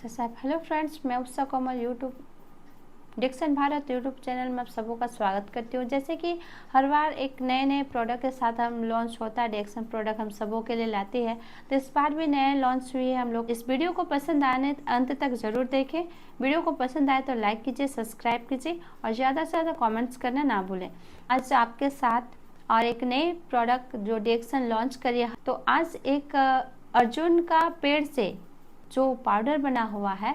Hello friends, मैं Utsa Komal YouTube Dixon Bharat YouTube channel में आप सबों का स्वागत करती हूँ। जैसे कि हर बार एक नए नए प्रोडक्ट के साथ हम लॉन्च होता है, डिक्सन प्रोडक्ट हम सबों के लिए लाती है। तो इस बार भी नए लॉन्च हुई है। हम लोग इस वीडियो को पसंद आने अंत तक ज़रूर देखें। वीडियो को पसंद आए तो लाइक कीजिए, सब्सक्राइब कीजिए और ज़्यादा से ज़्यादा कॉमेंट्स करना ना भूलें। आज आपके साथ और एक नई प्रोडक्ट जो डिक्सन लॉन्च करी है। तो आज एक अर्जुन का पेड़ से जो पाउडर बना हुआ है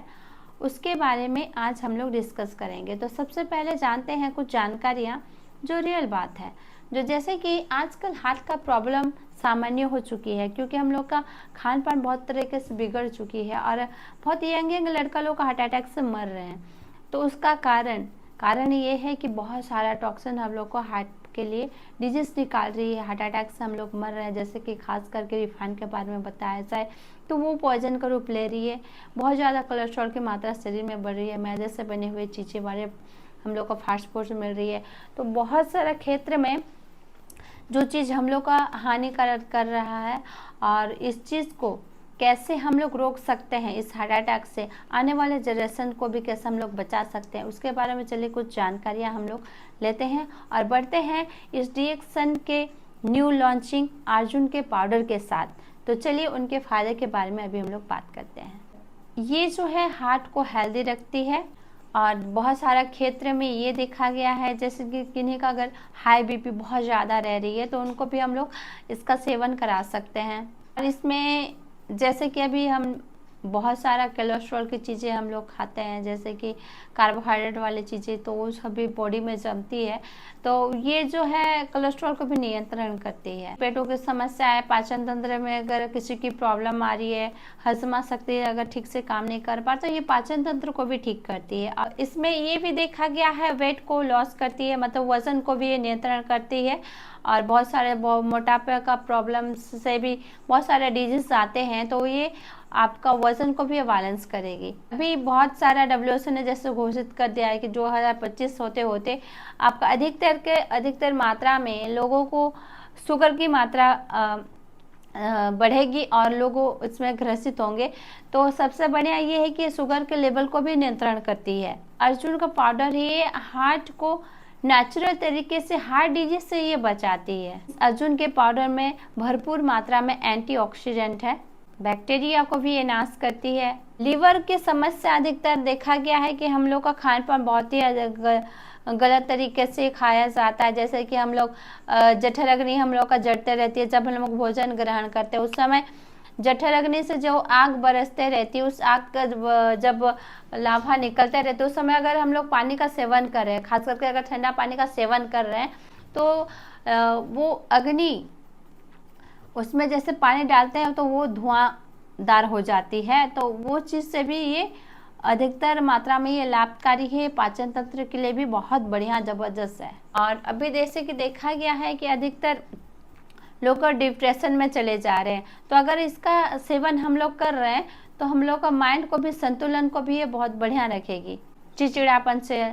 उसके बारे में आज हम लोग डिस्कस करेंगे। तो सबसे पहले जानते हैं कुछ जानकारियाँ जो रियल बात है। जो जैसे कि आजकल हार्ट का प्रॉब्लम सामान्य हो चुकी है, क्योंकि हम लोग का खान पान बहुत तरीके से बिगड़ चुकी है और बहुत यंग लड़का लोग हार्ट अटैक से मर रहे हैं। तो उसका कारण ये है कि बहुत सारा टॉक्सिन हम लोग को हार्ट के लिए डिजीज निकाल रही है। हार्ट अटैक से हम लोग मर रहे हैं, जैसे कि खास करके रिफाइन के बारे में बताया जाए तो वो पॉइजन का रूप ले रही है। बहुत ज़्यादा कोलेस्ट्रॉल की मात्रा शरीर में बढ़ रही है। मैदे से बने हुए चीज़ें वाले हम लोग को फास्ट फूड मिल रही है। तो बहुत सारा क्षेत्र में जो चीज़ हम लोग का हानिकारक कर रहा है और इस चीज़ को कैसे हम लोग रोक सकते हैं, इस हार्ट अटैक से आने वाले जनरेशन को भी कैसे हम लोग बचा सकते हैं, उसके बारे में चलिए कुछ जानकारियाँ हम लोग लेते हैं और बढ़ते हैं इस डिक्सन के न्यू लॉन्चिंग अर्जुन के पाउडर के साथ। तो चलिए उनके फ़ायदे के बारे में अभी हम लोग बात करते हैं। ये जो है हार्ट को हेल्दी रखती है और बहुत सारा क्षेत्र में ये देखा गया है, जैसे कि किन्हीं का अगर हाई बीपी बहुत ज़्यादा रह रही है तो उनको भी हम लोग इसका सेवन करा सकते हैं। और इसमें जैसे कि अभी हम बहुत सारा कोलेस्ट्रॉल की चीज़ें हम लोग खाते हैं, जैसे कि कार्बोहाइड्रेट वाली चीज़ें, तो वो सभी बॉडी में जमती है। तो ये जो है कोलेस्ट्रॉल को भी नियंत्रण करती है। पेटों की समस्या है, पाचन तंत्र में अगर किसी की प्रॉब्लम आ रही है, हजमा शक्ति अगर ठीक से काम नहीं कर पा तो ये पाचन तंत्र को भी ठीक करती है। और इसमें ये भी देखा गया है वेट को लॉस करती है, मतलब वजन को भी ये नियंत्रण करती है। और बहुत सारे मोटापे का प्रॉब्लम से भी बहुत सारे डिजीज आते हैं, तो ये आपका वजन को भी बैलेंस करेगी। अभी बहुत सारा WHO ने जैसे घोषित कर दिया है कि 2025 होते होते आपका अधिकतर मात्रा में लोगों को शुगर की मात्रा बढ़ेगी और लोग इसमें ग्रसित होंगे। तो सबसे बढ़िया ये है कि शुगर के लेवल को भी नियंत्रण करती है। अर्जुन का पाउडर ये हार्ट को नेचुरल तरीके से हार्ट डिजीज से ये बचाती है। अर्जुन के पाउडर में भरपूर मात्रा में एंटीऑक्सीडेंट है, बैक्टीरिया को भी ये नाश करती है। लीवर की समस्या अधिकतर देखा गया है कि हम लोग का खान पान बहुत ही गलत तरीके से खाया जाता है। जैसे कि हम लोग जठर अग्नि हम लोग का जड़ते रहती है जब हम लोग भोजन ग्रहण करते हैं। उस समय जठर अग्नि से जो आग बरसते रहती है, उस आग का जब लाभा निकलते रहते उस समय अगर हम लोग पानी का सेवन कर रहे हैं, खास करके अगर ठंडा पानी का सेवन कर रहे हैं, तो वो अग्नि उसमें जैसे पानी डालते हैं तो वो धुआंधार हो जाती है। तो वो चीज़ से भी ये अधिकतर मात्रा में ये लाभकारी है। पाचन तंत्र के लिए भी बहुत बढ़िया ज़बरदस्त है। और अभी जैसे कि देखा गया है कि अधिकतर लोग डिप्रेशन में चले जा रहे हैं, तो अगर इसका सेवन हम लोग कर रहे हैं तो हम लोग का माइंड को भी, संतुलन को भी ये बहुत बढ़िया रखेगी, चिड़चिड़ापन से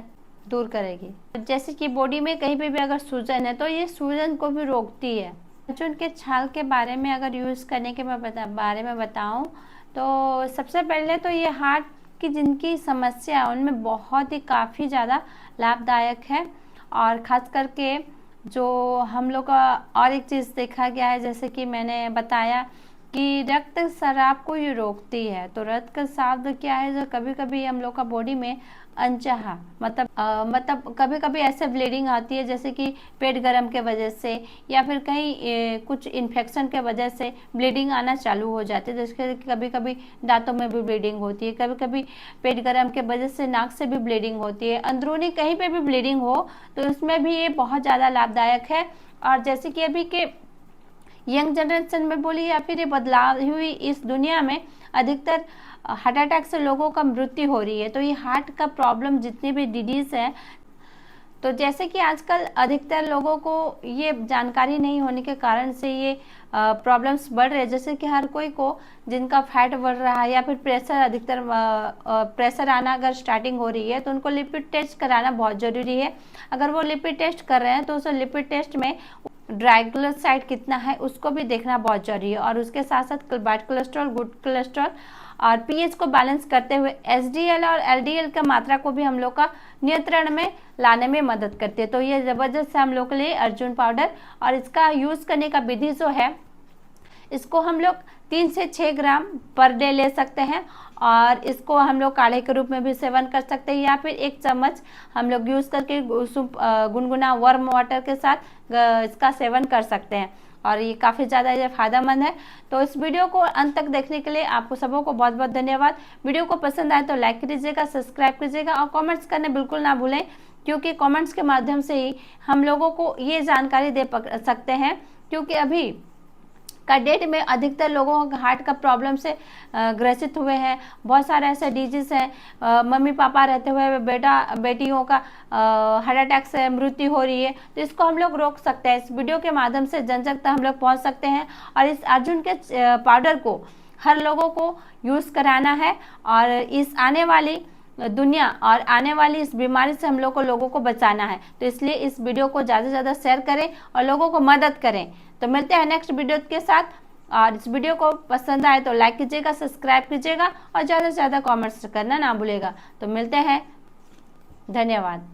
दूर करेगी। जैसे कि बॉडी में कहीं पे भी अगर सूजन है तो ये सूजन को भी रोकती है। अर्जुन के छाल के बारे में अगर यूज़ करने के बारे में बताऊं तो सबसे पहले तो ये हार्ट की जिनकी समस्या है उनमें बहुत ही काफ़ी ज़्यादा लाभदायक है। और ख़ास करके जो हम लोग का और एक चीज़ देखा गया है, जैसे कि मैंने बताया कि रक्त स्राव को ये रोकती है। तो रक्त का स्राव क्या है, जो कभी कभी हम लोग का बॉडी में अनचाहा मतलब कभी कभी ऐसे ब्लीडिंग आती है, जैसे कि पेट गर्म के वजह से या फिर कहीं कुछ इन्फेक्शन के वजह से ब्लीडिंग आना चालू हो जाती है। जैसे कभी कभी दांतों में भी ब्लीडिंग होती है, कभी कभी पेट गर्म के वजह से नाक से भी ब्लीडिंग होती है, अंदरूनी कहीं पे भी ब्लीडिंग हो तो इसमें भी ये बहुत ज़्यादा लाभदायक है। और जैसे कि अभी के यंग जनरेशन में बोली या फिर ये बदलाव हुई इस दुनिया में अधिकतर हार्ट अटैक से लोगों का मृत्यु हो रही है। तो ये हार्ट का प्रॉब्लम जितने भी डिजीज़ है, तो जैसे कि आजकल अधिकतर लोगों को ये जानकारी नहीं होने के कारण से ये प्रॉब्लम्स बढ़ रहे हैं। जैसे कि हर कोई को जिनका फैट बढ़ रहा है या फिर प्रेशर अधिकतर प्रेशर आना अगर स्टार्टिंग हो रही है तो उनको लिपिड टेस्ट कराना बहुत ज़रूरी है। अगर वो लिपिड टेस्ट कर रहे हैं तो उस लिपिड टेस्ट में ट्राइग्लिसराइड कितना है उसको भी देखना बहुत जरूरी है। और उसके साथ साथ बैड कोलेस्ट्रॉल, गुड कोलेस्ट्रॉल और पीएच को बैलेंस करते हुए एचडीएल और एलडीएल की मात्रा को भी हम लोग का नियंत्रण में लाने में मदद करती है। तो ये ज़बरदस्त है हम लोग के लिए अर्जुन पाउडर। और इसका यूज़ करने का विधि जो है, इसको हम लोग 3 से 6 ग्राम पर डे ले सकते हैं और इसको हम लोग काढ़े के रूप में भी सेवन कर सकते हैं, या फिर 1 चम्मच हम लोग यूज़ करके गुनगुना वार्म वाटर के साथ इसका सेवन कर सकते हैं और ये काफ़ी ज़्यादा ये फायदेमंद है। तो इस वीडियो को अंत तक देखने के लिए आपको सबों को बहुत बहुत धन्यवाद। वीडियो को पसंद आए तो लाइक कीजिएगा, सब्सक्राइब कीजिएगा और कमेंट्स करने बिल्कुल ना भूलें, क्योंकि कमेंट्स के माध्यम से ही हम लोगों को ये जानकारी दे सकते हैं, क्योंकि अभी का डेट में अधिकतर लोगों को हार्ट का प्रॉब्लम से ग्रसित हुए हैं। बहुत सारे ऐसे डिजीज हैं, मम्मी पापा रहते हुए बेटा बेटियों का हार्ट अटैक से मृत्यु हो रही है। तो इसको हम लोग रोक सकते हैं, इस वीडियो के माध्यम से जन जन तक हम लोग पहुंच सकते हैं और इस अर्जुन के पाउडर को हर लोगों को यूज़ कराना है और इस आने वाली दुनिया और आने वाली इस बीमारी से हम लोगों को बचाना है। तो इसलिए इस वीडियो को ज़्यादा से ज़्यादा शेयर करें और लोगों को मदद करें। तो मिलते हैं नेक्स्ट वीडियो के साथ, और इस वीडियो को पसंद आए तो लाइक कीजिएगा, सब्सक्राइब कीजिएगा और ज़्यादा से ज़्यादा कमेंट्स करना ना भूलिएगा। तो मिलते हैं, धन्यवाद।